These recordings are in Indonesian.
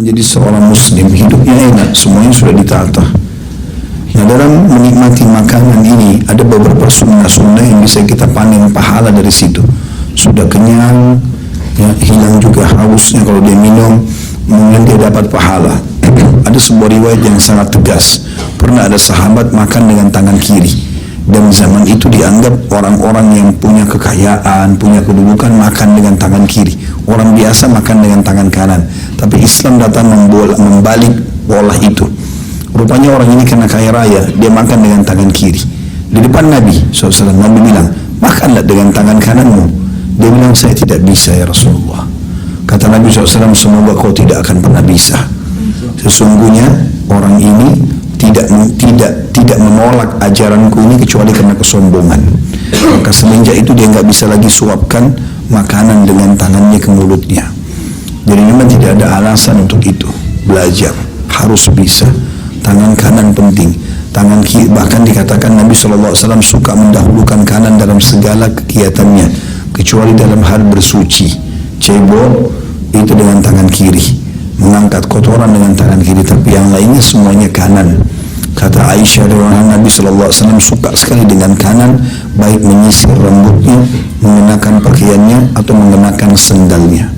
menjadi seorang muslim, hidupnya enak, semuanya sudah ditata. Nah, dalam menikmati makanan ini ada beberapa sunnah-sunnah yang bisa kita panen pahala dari situ. Sudah kenyang, ya, hilang juga hausnya kalau dia minum, kemudian dia dapat pahala. Ada sebuah riwayat yang sangat tegas. Pernah ada sahabat makan dengan tangan kiri, dan zaman itu dianggap orang-orang yang punya kekayaan, punya kedudukan makan dengan tangan kiri. Orang biasa makan dengan tangan kanan. Tapi Islam datang membalik pola itu. Rupanya orang ini kena kaya raya, dia makan dengan tangan kiri. Di depan Nabi SAW, Nabi bilang, makanlah dengan tangan kananmu. Dia bilang, saya tidak bisa ya Rasulullah. Kata Nabi SAW, semoga kau tidak akan pernah bisa. Sesungguhnya orang ini tidak menolak ajaranku ini kecuali karena kesombongan. Maka semenjak itu dia nggak bisa lagi suapkan makanan dengan tangannya ke mulutnya. Jadi memang tidak ada alasan untuk itu. Belajar harus bisa. Tangan kanan penting, tangan kiri, bahkan dikatakan Nabi SAW suka mendahulukan kanan dalam segala kegiatannya, kecuali dalam hal bersuci. Cebok itu dengan tangan kiri, mengangkat kotoran dengan tangan kiri, tapi yang lainnya semuanya kanan. Kata Aisyah radhiyallahu Nabi SAW suka sekali dengan kanan, baik menyisir rambutnya, mengenakan pakaiannya, atau mengenakan sendalnya.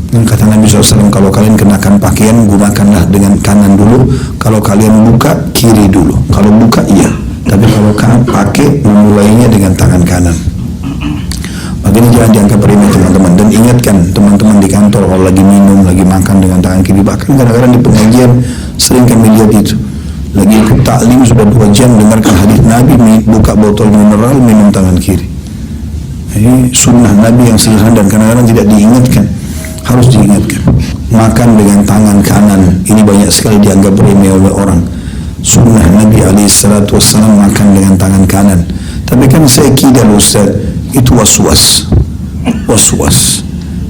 Dan kata Nabi SAW, kalau kalian kenakan pakaian, gunakanlah dengan kanan dulu. Kalau kalian buka, kiri dulu. Kalau buka, iya. Tapi kalau pakai, memulainya dengan tangan kanan. Makanya jangan dianggap remeh teman-teman. Dan ingatkan teman-teman di kantor, kalau lagi minum, lagi makan dengan tangan kiri. Bahkan kadang-kadang di pengajian, sering kami lihat itu. Lagi ikut taklim, sudah 2 jam, dengarkan hadis Nabi, buka botol mineral, minum tangan kiri. Ini sunnah Nabi yang sederhana dan kadang-kadang tidak diingatkan. Harus diingatkan. Makan dengan tangan kanan ini banyak sekali dianggap remeh oleh orang. Sunnah Nabi SAW makan dengan tangan kanan. Tapi kan saya kidal Ustaz, itu was-was.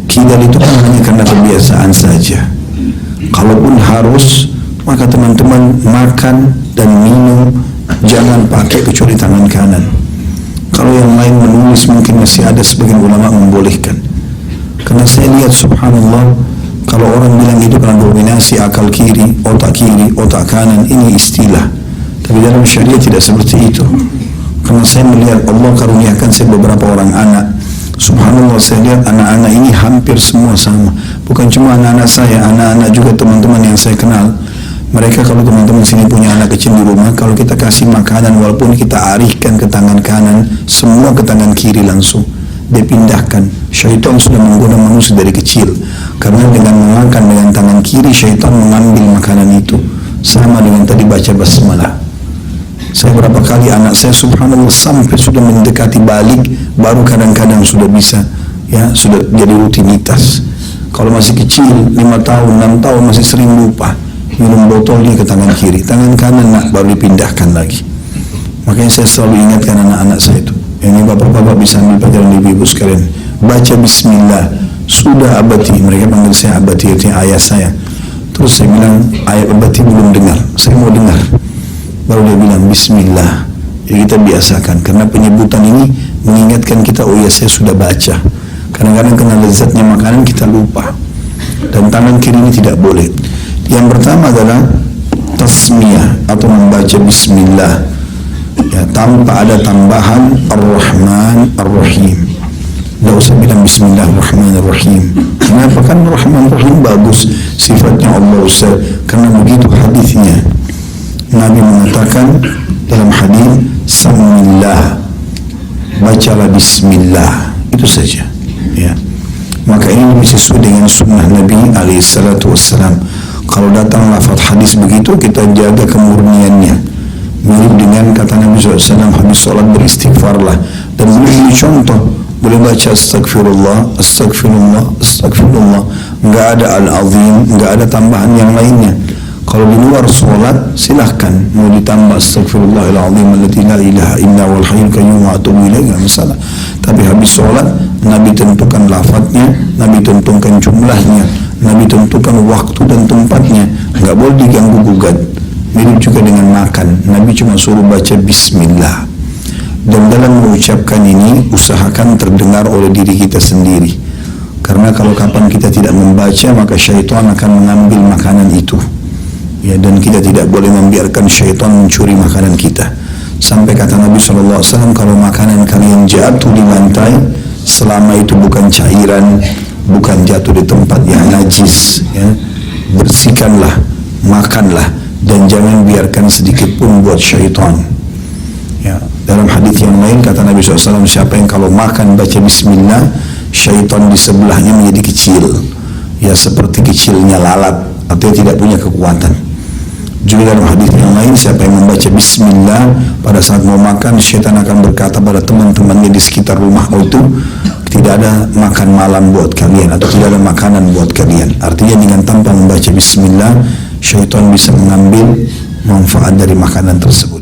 Kidal itu kan hanya karena kebiasaan saja. Kalaupun harus, maka teman-teman makan dan minum jangan pakai kecuali tangan kanan. Kalau yang lain menulis mungkin masih ada sebagian ulama membolehkan. Karena saya lihat subhanallah, kalau orang bilang itu karena dominasi akal kiri, otak kanan, ini istilah. Tapi dalam syariat tidak seperti itu. Karena saya melihat Allah karuniakan saya beberapa orang anak. Subhanallah, saya lihat anak-anak ini hampir semua sama. Bukan cuma anak-anak saya, anak-anak juga teman-teman yang saya kenal. Mereka kalau teman-teman sini punya anak kecil di rumah, kalau kita kasih makanan walaupun kita arihkan ke tangan kanan, semua ke tangan kiri langsung. Dia pindahkan. Syaitan sudah menggoda manusia dari kecil, karena dengan memakan dengan tangan kiri, syaitan mengambil makanan itu. Sama dengan tadi baca basmalah. Saya berapa kali anak saya subhanallah sampai sudah mendekati balik, baru kadang-kadang sudah bisa, ya sudah jadi rutinitas. Kalau masih kecil 5 tahun 6 tahun masih sering lupa, minum botolnya ke tangan kiri, tangan kanan nak baru dipindahkan lagi. Makanya saya selalu ingatkan anak-anak saya itu. Ini bapak-bapak bisa ambil pelajaran ibu-ibu sekalian. Baca bismillah. Sudah abati, mereka panggil saya abati, itu ayah saya. Terus saya bilang, ayah abati belum dengar, saya mau dengar. Baru dia bilang bismillah. Jadi kita biasakan, karena penyebutan ini mengingatkan kita, oh ya saya sudah baca. Kadang-kadang karena lezatnya makanan kita lupa. Dan tangan kiri ini tidak boleh. Yang pertama adalah tasmiyah atau membaca bismillah, ya, tanpa ada tambahan Ar-Rahman Ar-Rahim. Tidak usah bilang Bismillahirrahmanirrahim. Kenapa? Kan Rahman Rahim bagus sifatnya Allah Ustaz. Karena begitu hadisnya. Nabi mengatakan dalam hadis, Samillah, bacalah Bismillah. Itu saja, ya. Maka ini sesuai dengan sunnah Nabi SAW. Kalau datang lafaz hadis begitu, kita jaga kemurniannya. Mirip dengan kata Nabi SAW, habis sholat beristighfarlah. Dan boleh contoh, boleh baca astagfirullah, astagfirullah, astagfirullah. Enggak ada al-azim, enggak ada tambahan yang lainnya. Kalau di luar sholat, silahkan mau ditambah astagfirullahaladzim allati la ilaha illa wal hayyul qayyum wa atubu ilaih, enggak masalah. Tapi habis sholat, Nabi tentukan lafadznya, Nabi tentukan jumlahnya, Nabi tentukan waktu dan tempatnya. Enggak boleh diganggu gugat. Mirip juga dengan makan, Nabi cuma suruh baca bismillah. Dan dalam mengucapkan ini, usahakan terdengar oleh diri kita sendiri. Karena kalau kapan kita tidak membaca, maka syaitan akan mengambil makanan itu. Ya, dan kita tidak boleh membiarkan syaitan mencuri makanan kita. Sampai kata Nabi SAW, kalau makanan kalian jatuh di lantai, selama itu bukan cairan, bukan jatuh di tempat yang najis, ya, bersihkanlah, makanlah, dan jangan biarkan sedikit pun buat syaitan. Ya, dalam hadis yang lain kata Nabi SAW, siapa yang kalau makan baca bismillah, syaitan di sebelahnya menjadi kecil, ya seperti kecilnya lalat, atau tidak punya kekuatan. Juga dalam hadis yang lain, siapa yang membaca bismillah pada saat mau makan, syaitan akan berkata pada teman-temannya di sekitar rumah itu, tidak ada makan malam buat kalian, atau tidak ada makanan buat kalian. Artinya dengan tanpa membaca bismillah, syaitan bisa mengambil manfaat dari makanan tersebut.